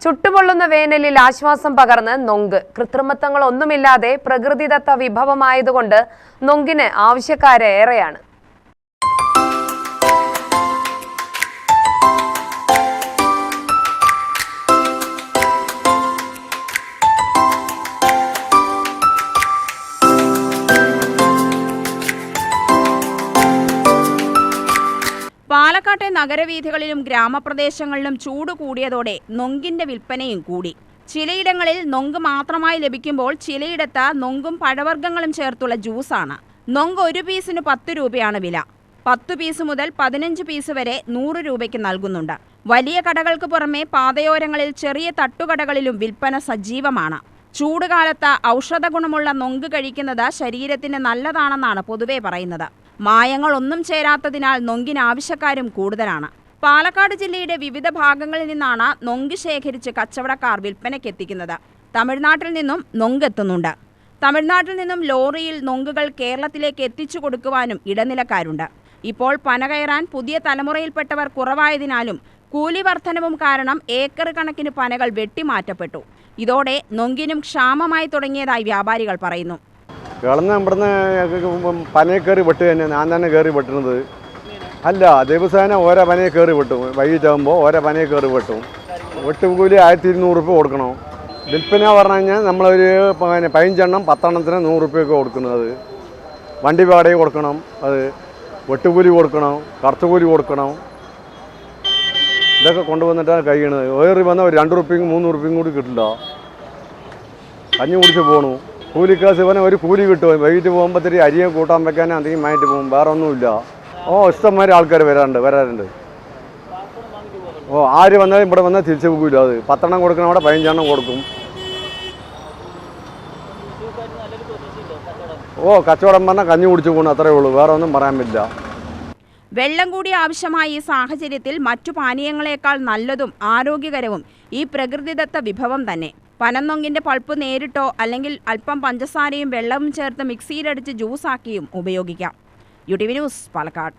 ചുട്ടുപൊള്ളുന്ന വേനലിൽ ആശ്വാസം പകർന്ന് നൊങ്ക്. കൃത്രിമത്വങ്ങളൊന്നുമില്ലാതെ പ്രകൃതിദത്ത വിഭവമായതുകൊണ്ട് നൊങ്കിന് ആവശ്യക്കാരേറെയാണ്. പാലക്കാട്ടെ നഗരവീഥികളിലും ഗ്രാമപ്രദേശങ്ങളിലും ചൂട് കൂടിയതോടെ നൊങ്കിന്റെ വിൽപ്പനയും കൂടി. ചിലയിടങ്ങളിൽ നൊങ്ക് മാത്രമായി ലഭിക്കുമ്പോൾ ചിലയിടത്ത് നൊങ്കും പഴവർഗ്ഗങ്ങളും ചേർത്തുള്ള ജ്യൂസാണ്. നൊങ്ക് ഒരു പീസിന് 10 രൂപയാണ് വില. 10 പീസ് മുതൽ 15 പീസ് വരെ 100 രൂപയ്ക്ക് നൽകുന്നുണ്ട്. വലിയ കടകൾക്ക് പുറമെ പാതയോരങ്ങളിൽ ചെറിയ തട്ടുകടകളിലും വിൽപ്പന സജീവമാണ്. ചൂടുകാലത്ത് ഔഷധ ഗുണമുള്ള നൊങ്ക് കഴിക്കുന്നത് ശരീരത്തിന് നല്ലതാണെന്നാണ് പൊതുവെ പറയുന്നത്. മായങ്ങളൊന്നും ചേരാത്തതിനാൽ നൊങ്കിന് ആവശ്യക്കാരും കൂടുതലാണ്. പാലക്കാട് ജില്ലയുടെ വിവിധ ഭാഗങ്ങളിൽ നിന്നാണ് നൊങ്ക് ശേഖരിച്ച് കച്ചവടക്കാർ വിൽപ്പനയ്ക്കെത്തിക്കുന്നത്. തമിഴ്നാട്ടിൽ നിന്നും നൊങ്ക് എത്തുന്നുണ്ട്. തമിഴ്നാട്ടിൽ നിന്നും ലോറിയിൽ നൊങ്കുകൾ കേരളത്തിലേക്ക് എത്തിച്ചു കൊടുക്കുവാനും ഇടനിലക്കാരുണ്ട്. ഇപ്പോൾ പന കയറാൻ പുതിയ തലമുറയിൽപ്പെട്ടവർ കുറവായതിനാലും കൂലി വർധനവും കാരണം ഏക്കർ കണക്കിന് പനകൾ വെട്ടിമാറ്റപ്പെട്ടു. ഇതോടെ നൊങ്കിനും ക്ഷാമമായി തുടങ്ങിയതായി വ്യാപാരികൾ പറയുന്നു. ഇവിടുന്ന് പനയെ കയറി വെട്ട് തന്നെ ഞാൻ തന്നെ കയറി വെട്ടുന്നത് അല്ല. ദിവസേന ഓരോ പനയെ കയറി വെട്ടും. വൈകിട്ടാകുമ്പോൾ ഓരോ പനയെ കയറി വെട്ടും. വെട്ടുകൂലി 1200 രൂപ കൊടുക്കണം. വിൽപ്പന പറഞ്ഞു കഴിഞ്ഞാൽ നമ്മളൊരു 15 എണ്ണം 10 എണ്ണത്തിന് 100 രൂപയൊക്കെ കൊടുക്കുന്നത്. വണ്ടി വാടക കൊടുക്കണം, അത് വെട്ടുകൂലി കൊടുക്കണം, കറുത്തുകൂലി കൊടുക്കണം. ഇതൊക്കെ കൊണ്ടുവന്നിട്ടാണ് കഴിയണത്. ഏറി വന്നാൽ ഒരു 2 രൂപയും 3 രൂപയും കൂടി കിട്ടില്ല. കഞ്ഞി കുടിച്ച് പോകണു. കൂലിക്കാസ് ഇവനെ ഒരു കൂലി കിട്ടും. വൈകിട്ട് പോകുമ്പോഴത്തേക്ക് അരിയെ കൂട്ടാൻ വെക്കാനും അധികം മാറ്റി പോകും. വേറെ ഒന്നുമില്ല. ഇഷ്ടംമാതിരി ആൾക്കാർ വരാറുണ്ട്. ആര് വന്നാലും ഇവിടെ വന്നാൽ തിരിച്ചു പോകില്ല. അത് 10 എണ്ണം കൊടുക്കണം, അവിടെ 15 എണ്ണം കൊടുക്കും. കച്ചവടം പറഞ്ഞാൽ കഞ്ഞി കുടിച്ചു പോകണം, അത്രേ ഉള്ളൂ. വേറെ ഒന്നും പറയാൻ പറ്റില്ല. വെള്ളം കൂടി ആവശ്യമായ ഈ സാഹചര്യത്തിൽ മറ്റു പാനീയങ്ങളെക്കാൾ നല്ലതും ആരോഗ്യകരവും ഈ പ്രകൃതിദത്ത വിഭവം തന്നെ. പനന്നൊങ്കിന്റെ പൾപ്പ് നേരിട്ടോ അല്ലെങ്കിൽ അല്പം പഞ്ചസാരയും വെള്ളവും ചേർത്ത് മിക്സിയിലടിച്ച് ജ്യൂസാക്കിയും ഉപയോഗിക്കാം. UTV news, Palakkad.